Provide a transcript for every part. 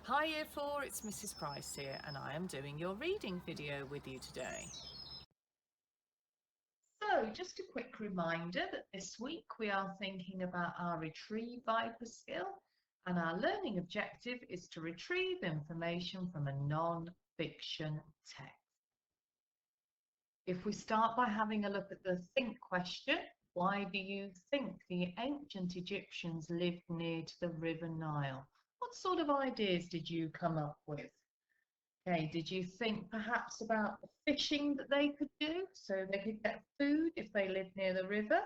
Hi Year 4, it's Mrs. Price here and I am doing your reading video with you today. So just a quick reminder that this week we are thinking about our retrieve viper skill, and our learning objective is to retrieve information from a non-fiction text. If we start by having a look at the think question, why do you think the ancient Egyptians lived near to the River Nile? What sort of ideas did you come up with? Okay, did you think perhaps about the fishing that they could do so they could get food if they lived near the river?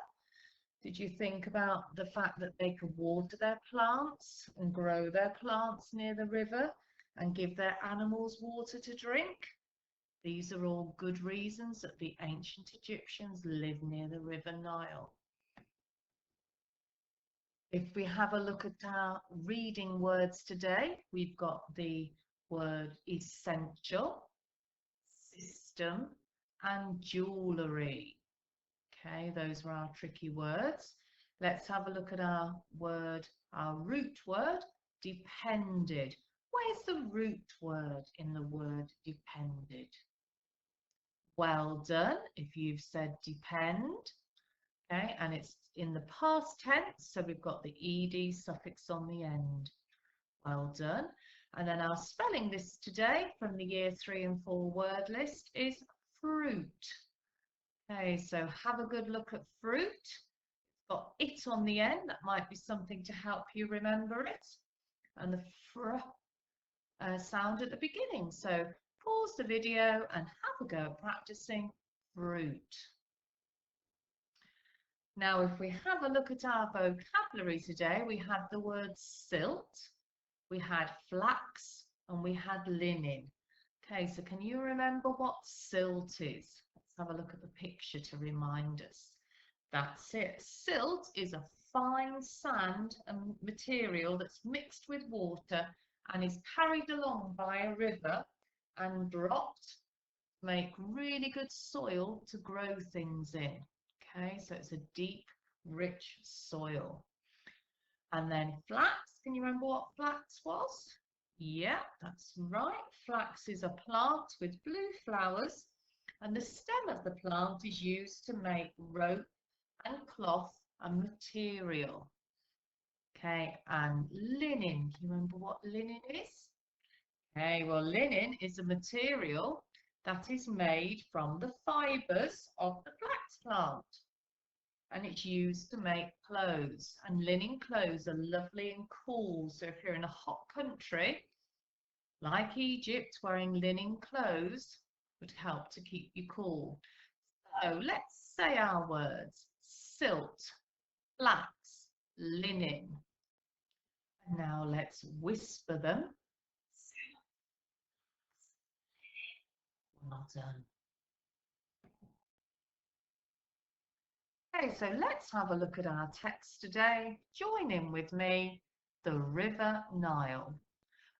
Did you think about the fact that they could water their plants and grow their plants near the river and give their animals water to drink? These are all good reasons that the ancient Egyptians lived near the River Nile. If we have a look at our reading words today, we've got the word essential, system, and jewellery. Okay, those were our tricky words. Let's have a look at our root word, depended. Where's the root word in the word depended? Well done if you've said depend. Okay, and it's in the past tense, so we've got the ed suffix on the end. Well done. And then our spelling list today from the year 3 and 4 word list is fruit. Okay, so have a good look at fruit. It's got it on the end. That might be something to help you remember it. And the fr sound at the beginning. So pause the video and have a go at practicing fruit. Now, if we have a look at our vocabulary today, we had the word silt, we had flax, and we had linen. Okay, so can you remember what silt is? Let's have a look at the picture to remind us. That's it. Silt is a fine sand and material that's mixed with water and is carried along by a river and dropped to make really good soil to grow things in. Okay, so it's a deep, rich soil. And then flax, can you remember what flax was? Yeah, that's right. Flax is a plant with blue flowers, and the stem of the plant is used to make rope and cloth and material. Okay, and linen, can you remember what linen is? Okay, well, linen is a material that is made from the fibers of the flax plant, and it's used to make clothes, and linen clothes are lovely and cool. So if you're in a hot country like Egypt, wearing linen clothes would help to keep you cool. So let's say our words: silt, flax, linen. And now let's whisper them. Well done. Okay, so let's have a look at our text today. Join in with me. The River Nile.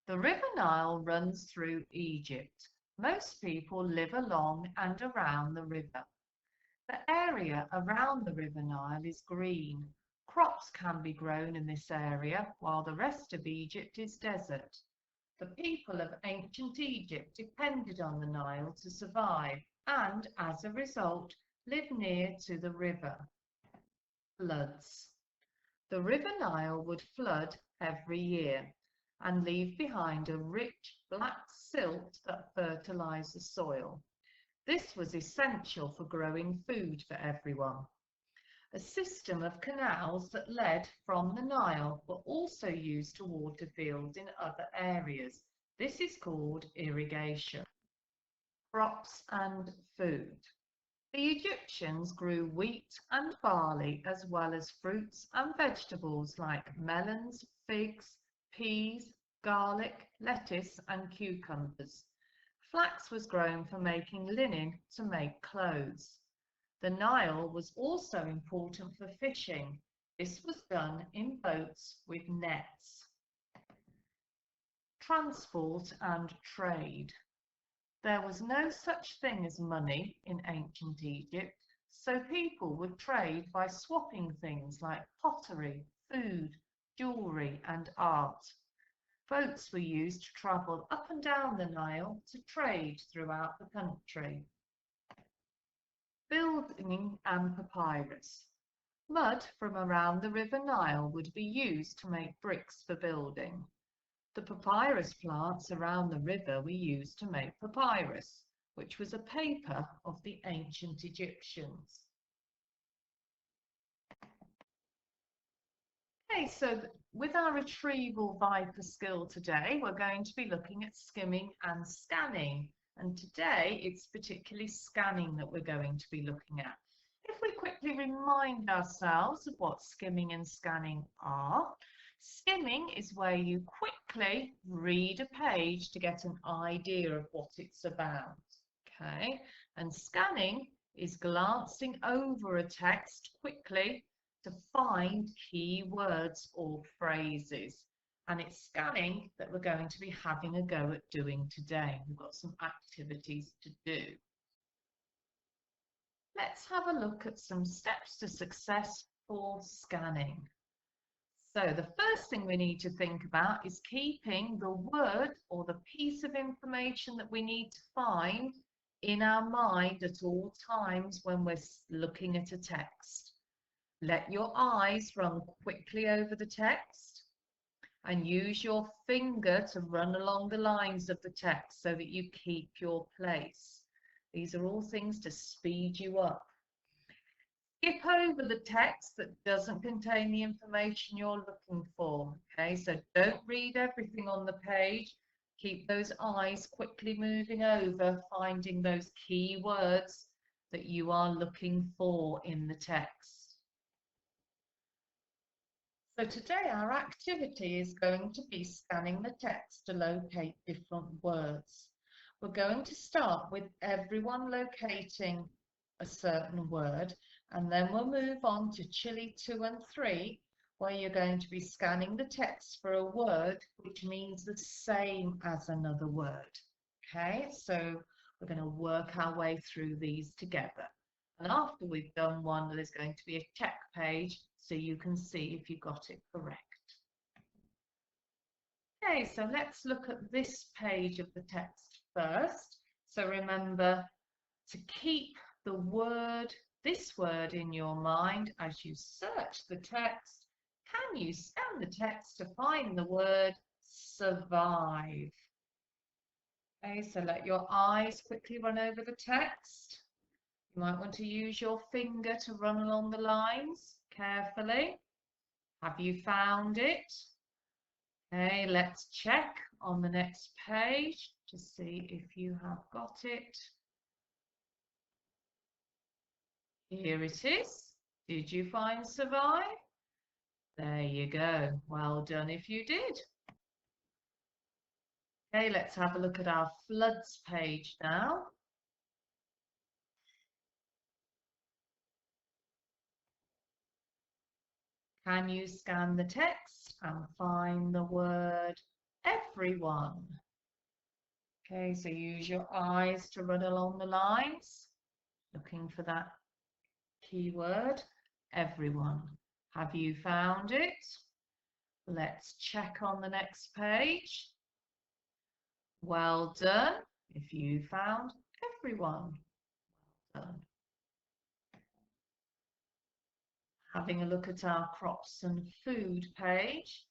The River Nile runs through Egypt. Most people live along and around the river. The area around the River Nile is green. Crops can be grown in this area, while the rest of Egypt is desert. The people of ancient Egypt depended on the Nile to survive and, as a result, live near to the river. Floods. The River Nile would flood every year and leave behind a rich black silt that fertilized the soil. This was essential for growing food for everyone. A system of canals that led from the Nile were also used to water fields in other areas. This is called irrigation. Crops and food. The Egyptians grew wheat and barley as well as fruits and vegetables like melons, figs, peas, garlic, lettuce and cucumbers. Flax was grown for making linen to make clothes. The Nile was also important for fishing. This was done in boats with nets. Transport and trade. There was no such thing as money in ancient Egypt, so people would trade by swapping things like pottery, food, jewellery and art. Boats were used to travel up and down the Nile to trade throughout the country. Building and papyrus. Mud from around the River Nile would be used to make bricks for building. The papyrus plants around the river were used to make papyrus, which was a paper of the ancient Egyptians. Okay, so with our retrieval viper skill today, we're going to be looking at skimming and scanning. And today it's particularly scanning that we're going to be looking at. If we quickly remind ourselves of what skimming and scanning are, skimming is where you quickly read a page to get an idea of what it's about. Okay, and scanning is glancing over a text quickly to find key words or phrases. And it's scanning that we're going to be having a go at doing today. We've got some activities to do. Let's have a look at some steps to success for scanning. So the first thing we need to think about is keeping the word or the piece of information that we need to find in our mind at all times when we're looking at a text. Let your eyes run quickly over the text and use your finger to run along the lines of the text so that you keep your place. These are all things to speed you up. Skip over the text that doesn't contain the information you're looking for. Okay, so don't read everything on the page. Keep those eyes quickly moving over, finding those key words that you are looking for in the text. So today our activity is going to be scanning the text to locate different words. We're going to start with everyone locating a certain word, and then we'll move on to Chili 2 and 3, where you're going to be scanning the text for a word which means the same as another word. Okay, so we're going to work our way through these together. And after we've done one, there's going to be a check page so you can see if you got it correct. Okay, so let's look at this page of the text first. So remember to keep the word, this word in your mind as you search the text. Can you scan the text to find the word survive? Okay, so let your eyes quickly run over the text. You might want to use your finger to run along the lines carefully. Have you found it? Okay, let's check on the next page to see if you have got it. Here it is. Did you find survive? There you go. Well done if you did. Okay, let's have a look at our floods page now. Can you scan the text and find the word everyone? Okay, so use your eyes to run along the lines, looking for that keyword, everyone. Have you found it? Let's check on the next page. Well done if you found everyone. Well done. Having a look at our crops and food page,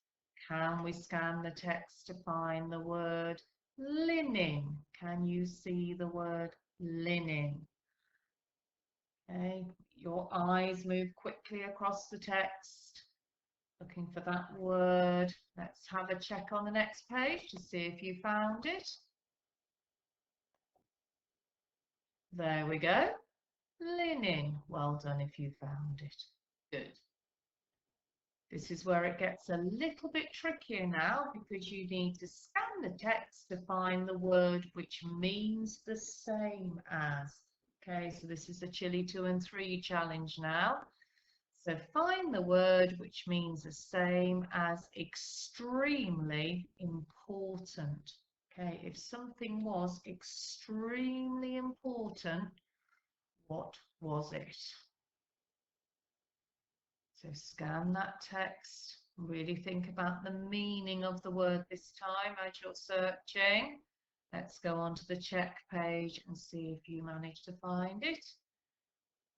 can we scan the text to find the word linen? Can you see the word linen? Okay, your eyes move quickly across the text, looking for that word. Let's have a check on the next page to see if you found it. There we go. Linen. Well done if you found it. Good. This is where it gets a little bit trickier now because you need to scan the text to find the word which means the same as. Okay, so this is the Chili 2 and 3 challenge now. So find the word which means the same as extremely important. Okay, if something was extremely important, what was it? So scan that text Really think about the meaning of the word this time as you're searching. Let's go on to the check page and see if you managed to find it.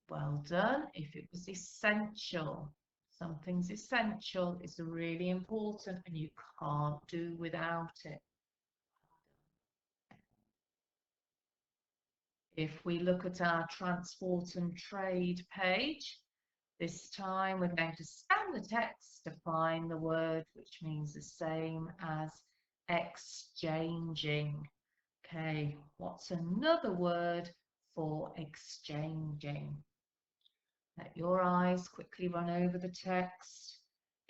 Well done. If it was essential, something's essential, it's really important and you can't do without it. If we look at our transport and trade page, this time we're going to scan the text to find the word which means the same as exchanging. Okay, what's another word for exchanging? Let your eyes quickly run over the text.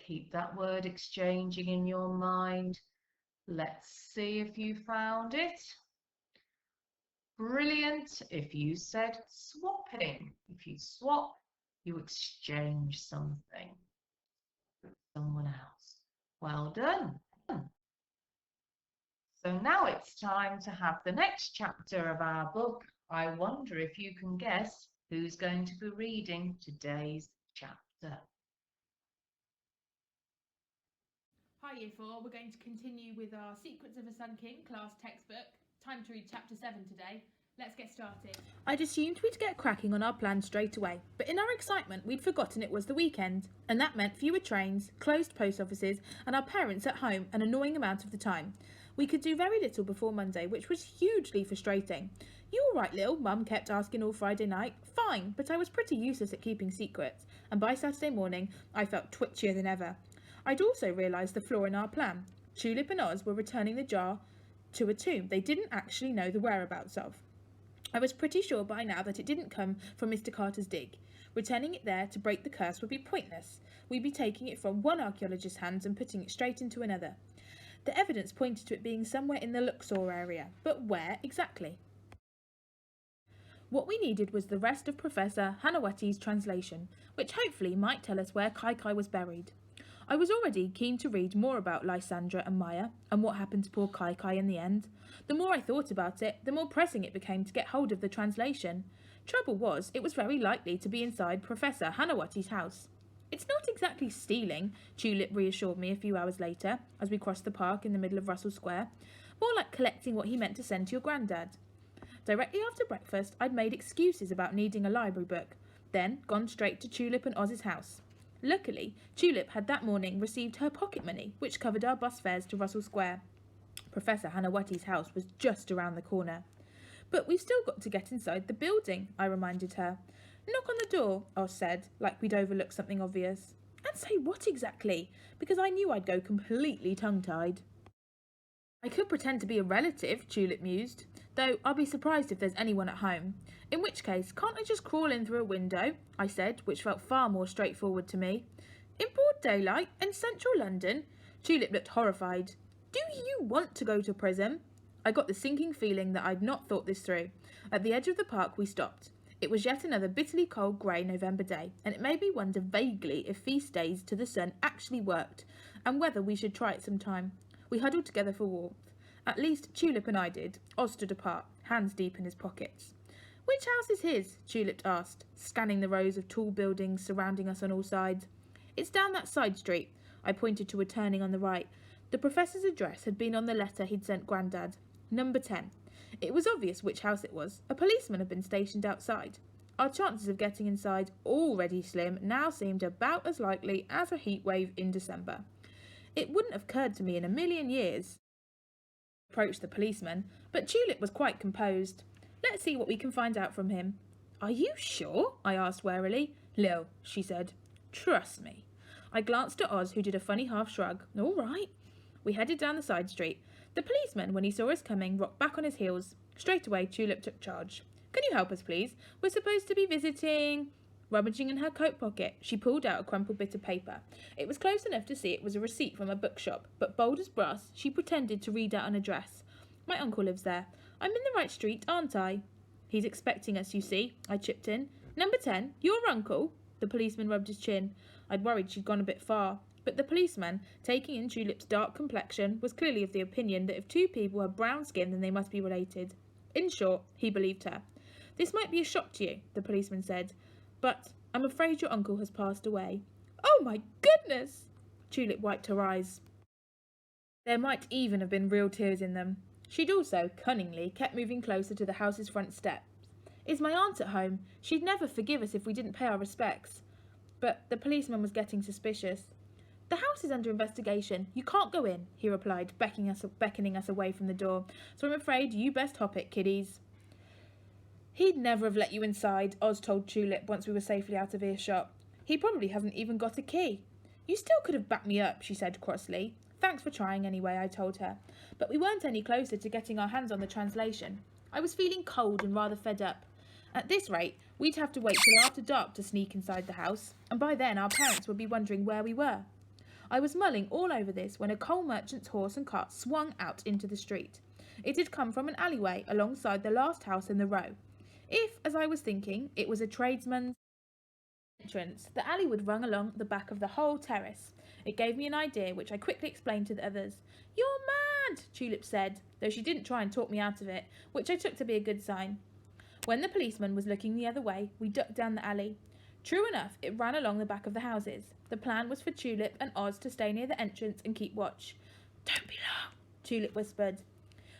Keep that word exchanging in your mind. Let's see if you found it. Brilliant. If you said swapping, if you swap, you exchange something with someone else. Well done. So now it's time to have the next chapter of our book. I wonder if you can guess who's going to be reading today's chapter. Hi Year 4, we're going to continue with our Secrets of a Sun King class textbook. Time to read chapter 7 today. Let's get started. I'd assumed we'd get cracking on our plan straight away, but in our excitement we'd forgotten it was the weekend, and that meant fewer trains, closed post offices, and our parents at home an annoying amount of the time. We could do very little before Monday, which was hugely frustrating. You all right, Lil? Mum kept asking all Friday night. Fine, but I was pretty useless at keeping secrets, and by Saturday morning I felt twitchier than ever. I'd also realised the flaw in our plan. Tulip and Oz were returning the jar to a tomb they didn't actually know the whereabouts of. I was pretty sure by now that it didn't come from Mr. Carter's dig. Returning it there to break the curse would be pointless. We'd be taking it from one archaeologist's hands and putting it straight into another. The evidence pointed to it being somewhere in the Luxor area, but where exactly? What we needed was the rest of Professor Hanawati's translation, which hopefully might tell us where Kai Kai was buried. I was already keen to read more about Lysandra and Maya, and what happened to poor Kai Kai in the end. The more I thought about it, the more pressing it became to get hold of the translation. Trouble was, it was very likely to be inside Professor Hanawati's house. It's not exactly stealing, Tulip reassured me a few hours later, as we crossed the park in the middle of Russell Square. More like collecting what he meant to send to your granddad. Directly after breakfast, I'd made excuses about needing a library book, then gone straight to Tulip and Oz's house. Luckily, Tulip had that morning received her pocket money, which covered our bus fares to Russell Square. Professor Hanawati's house was just around the corner. But we've still got to get inside the building, I reminded her. Knock on the door, Oz said, like we'd overlooked something obvious. And say what exactly? Because I knew I'd go completely tongue-tied. I could pretend to be a relative, Tulip mused, though I'll be surprised if there's anyone at home. In which case, can't I just crawl in through a window? I said, which felt far more straightforward to me. In broad daylight, in central London? Tulip looked horrified. Do you want to go to prison? I got the sinking feeling that I'd not thought this through. At the edge of the park we stopped. It was yet another bitterly cold grey November day, and it made me wonder vaguely if feast days to the sun actually worked, and whether we should try it some time. We huddled together for warmth. At least Tulip and I did. Oz stood apart, hands deep in his pockets. Which house is his? Tulip asked, scanning the rows of tall buildings surrounding us on all sides. It's down that side street. I pointed to a turning on the right. The professor's address had been on the letter he'd sent Grandad. Number 10. It was obvious which house it was. A policeman had been stationed outside. Our chances of getting inside, already slim, now seemed about as likely as a heatwave in December. It wouldn't have occurred to me in a million years to approach the policeman, but Tulip was quite composed. Let's see what we can find out from him. Are you sure? I asked warily. Lil, she said. Trust me. I glanced at Oz, who did a funny half shrug. All right. We headed down the side street. The policeman, when he saw us coming, rocked back on his heels. Straight away, Tulip took charge. Can you help us, please? We're supposed to be visiting... Rummaging in her coat pocket, she pulled out a crumpled bit of paper. It was close enough to see it was a receipt from a bookshop, but bold as brass, she pretended to read out an address. My uncle lives there. I'm in the right street, aren't I? He's expecting us, you see, I chipped in. Number 10, your uncle? The policeman rubbed his chin. I'd worried she'd gone a bit far. But the policeman, taking in Tulip's dark complexion, was clearly of the opinion that if two people had brown skin, then they must be related. In short, he believed her. This might be a shock to you, the policeman said, but I'm afraid your uncle has passed away. Oh, my goodness! Tulip wiped her eyes. There might even have been real tears in them. She'd also, cunningly, kept moving closer to the house's front steps. Is my aunt at home? She'd never forgive us if we didn't pay our respects. But the policeman was getting suspicious. The house is under investigation. You can't go in, he replied, beckoning us away from the door. So I'm afraid you best hop it, kiddies. He'd never have let you inside, Oz told Tulip once we were safely out of earshot. He probably hasn't even got a key. You still could have backed me up, she said crossly. Thanks for trying anyway, I told her. But we weren't any closer to getting our hands on the translation. I was feeling cold and rather fed up. At this rate, we'd have to wait till after dark to sneak inside the house, and by then our parents would be wondering where we were. I was mulling all over this when a coal merchant's horse and cart swung out into the street. It had come from an alleyway alongside the last house in the row. If, as I was thinking, it was a tradesman's entrance, the alley would run along the back of the whole terrace. It gave me an idea, which I quickly explained to the others. You're mad, Tulip said, though she didn't try and talk me out of it, which I took to be a good sign. When the policeman was looking the other way, we ducked down the alley. True enough, it ran along the back of the houses. The plan was for Tulip and Oz to stay near the entrance and keep watch. Don't be long, Tulip whispered.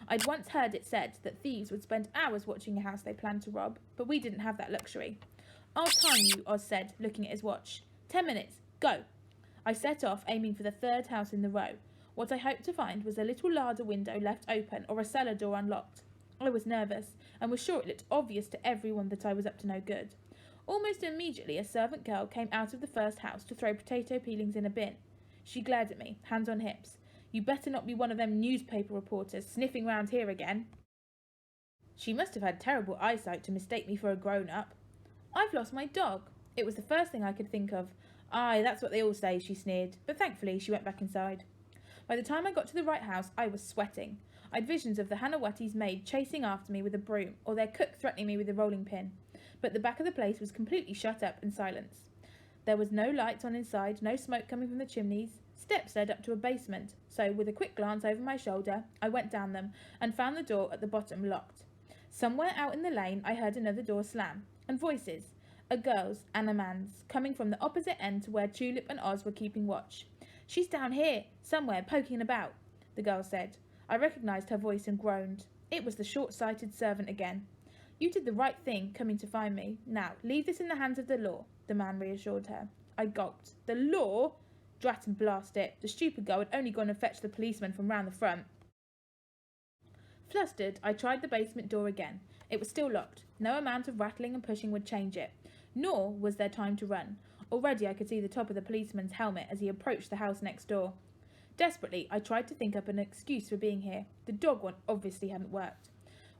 I'd once heard it said that thieves would spend hours watching a house they planned to rob, but we didn't have that luxury. I'll time you, Oz said, looking at his watch. 10 minutes. Go. I set off, aiming for the third house in the row. What I hoped to find was a little larder window left open or a cellar door unlocked. I was nervous, and was sure it looked obvious to everyone that I was up to no good. Almost immediately, a servant girl came out of the first house to throw potato peelings in a bin. She glared at me, hands on hips. You better not be one of them newspaper reporters sniffing round here again. She must have had terrible eyesight to mistake me for a grown-up. I've lost my dog. It was the first thing I could think of. Aye, that's what they all say, she sneered, but thankfully she went back inside. By the time I got to the right house, I was sweating. I'd visions of the Hanawati's maid chasing after me with a broom, or their cook threatening me with a rolling pin. But the back of the place was completely shut up and silenced. There was no lights on inside, no smoke coming from the chimneys. Steps led up to a basement, so with a quick glance over my shoulder, I went down them and found the door at the bottom locked. Somewhere out in the lane, I heard another door slam, and voices, a girl's and a man's, coming from the opposite end to where Tulip and Oz were keeping watch. She's down here, somewhere, poking about, the girl said. I recognised her voice and groaned. It was the short-sighted servant again. You did the right thing, coming to find me. Now, leave this in the hands of the law, the man reassured her. I gulped. The law? Drat and blast it. The stupid girl had only gone and fetched the policeman from round the front. Flustered, I tried the basement door again. It was still locked. No amount of rattling and pushing would change it. Nor was there time to run. Already I could see the top of the policeman's helmet as he approached the house next door. Desperately, I tried to think up an excuse for being here. The dog one obviously hadn't worked.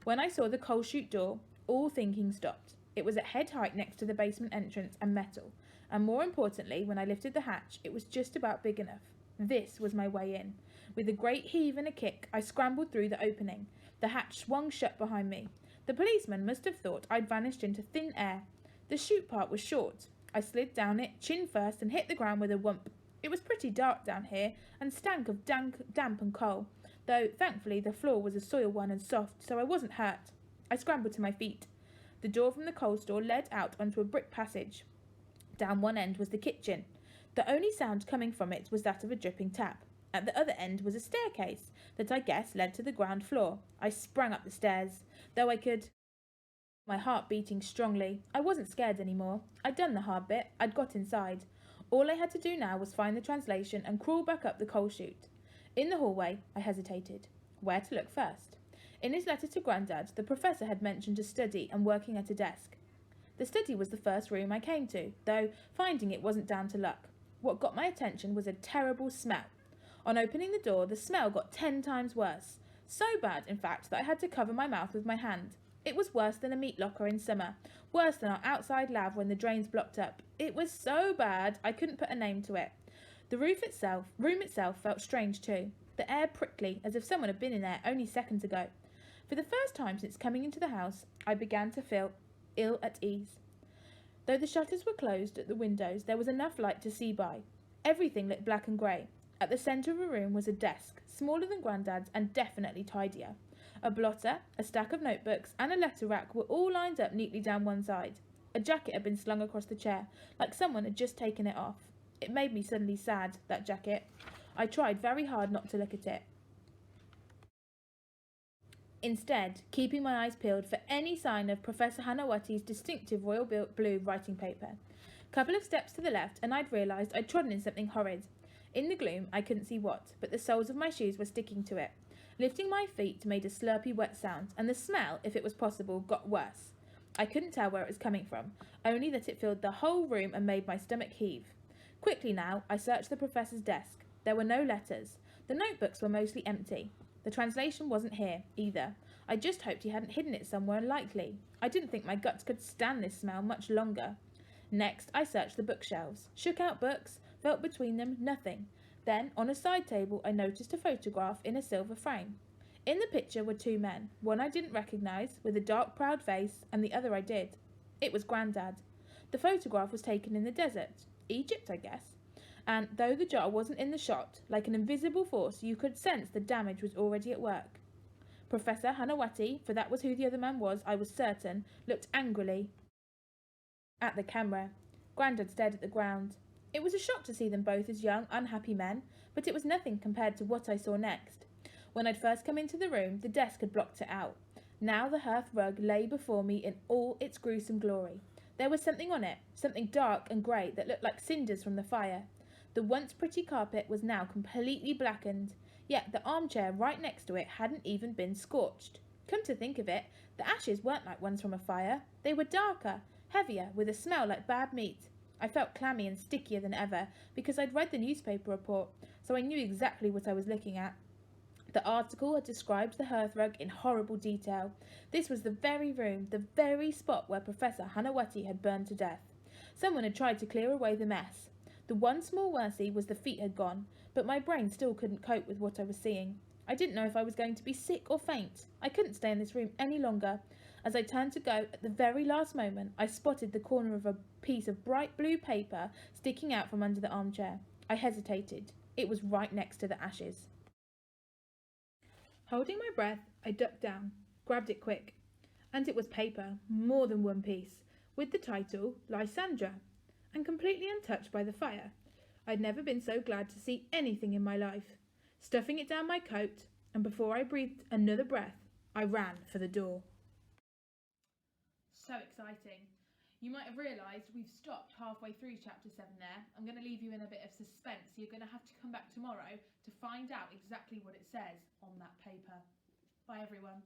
When I saw the coal chute door, all thinking stopped. It was at head height next to the basement entrance and metal. And more importantly, when I lifted the hatch, it was just about big enough. This was my way in. With a great heave and a kick, I scrambled through the opening. The hatch swung shut behind me. The policeman must have thought I'd vanished into thin air. The chute part was short. I slid down it, chin first, and hit the ground with a whump. It was pretty dark down here, and stank of damp and coal, though thankfully the floor was a soil one and soft, so I wasn't hurt. I scrambled to my feet. The door from the coal store led out onto a brick passage. Down one end was the kitchen. The only sound coming from it was that of a dripping tap. At the other end was a staircase that I guess led to the ground floor. I sprang up the stairs, though I could... My heart beating strongly. I wasn't scared anymore. I'd done the hard bit. I'd got inside. All I had to do now was find the translation and crawl back up the coal chute. In the hallway, I hesitated. Where to look first? In his letter to Grandad, the professor had mentioned a study and working at a desk. The study was the first room I came to, though finding it wasn't down to luck. What got my attention was a terrible smell. On opening the door, the smell got 10 times worse. So bad, in fact, that I had to cover my mouth with my hand. It was worse than a meat locker in summer, worse than our outside lav when the drains blocked up. It was so bad I couldn't put a name to it. The room itself felt strange too, the air prickly, as if someone had been in there only seconds ago. For the first time since coming into the house, I began to feel ill at ease. Though the shutters were closed at the windows, there was enough light to see by. Everything looked black and grey. At the centre of the room was a desk, smaller than Grandad's and definitely tidier. A blotter, a stack of notebooks, and a letter rack were all lined up neatly down one side. A jacket had been slung across the chair, like someone had just taken it off. It made me suddenly sad, that jacket. I tried very hard not to look at it. Instead, keeping my eyes peeled for any sign of Professor Hanawati's distinctive royal blue writing paper. Couple of steps to the left and I'd realised I'd trodden in something horrid. In the gloom, I couldn't see what, but the soles of my shoes were sticking to it. Lifting my feet made a slurpy wet sound, and the smell, if it was possible, got worse. I couldn't tell where it was coming from, only that it filled the whole room and made my stomach heave. Quickly now, I searched the professor's desk. There were no letters. The notebooks were mostly empty. The translation wasn't here, either. I just hoped he hadn't hidden it somewhere unlikely. I didn't think my guts could stand this smell much longer. Next, I searched the bookshelves, shook out books, felt between them, nothing. Then, on a side table, I noticed a photograph in a silver frame. In the picture were two men, one I didn't recognise, with a dark, proud face, and the other I did. It was Grandad. The photograph was taken in the desert, Egypt, I guess. And though the jar wasn't in the shot, like an invisible force, you could sense the damage was already at work. Professor Hanawati, for that was who the other man was, I was certain, looked angrily at the camera. Grandad stared at the ground. It was a shock to see them both as young, unhappy men, but it was nothing compared to what I saw next. When I'd first come into the room, the desk had blocked it out. Now the hearth rug lay before me in all its gruesome glory. There was something on it, something dark and grey that looked like cinders from the fire. The once pretty carpet was now completely blackened, yet the armchair right next to it hadn't even been scorched. Come to think of it, the ashes weren't like ones from a fire. They were darker, heavier, with a smell like bad meat. I felt clammy and stickier than ever because I'd read the newspaper report, so I knew exactly what I was looking at. The article had described the hearthrug in horrible detail. This was the very room, the very spot where Professor Hanawati had burned to death. Someone had tried to clear away the mess. The one small mercy was the feet had gone, but my brain still couldn't cope with what I was seeing. I didn't know if I was going to be sick or faint. I couldn't stay in this room any longer. As I turned to go, at the very last moment, I spotted the corner of a piece of bright blue paper sticking out from under the armchair. I hesitated. It was right next to the ashes. Holding my breath, I ducked down, grabbed it quick. And it was paper, more than one piece, with the title, Lysandra, and completely untouched by the fire. I'd never been so glad to see anything in my life. Stuffing it down my coat, and before I breathed another breath, I ran for the door. So exciting. You might have realised we've stopped halfway through chapter 7 there. I'm going to leave you in a bit of suspense. You're going to have to come back tomorrow to find out exactly what it says on that paper. Bye everyone.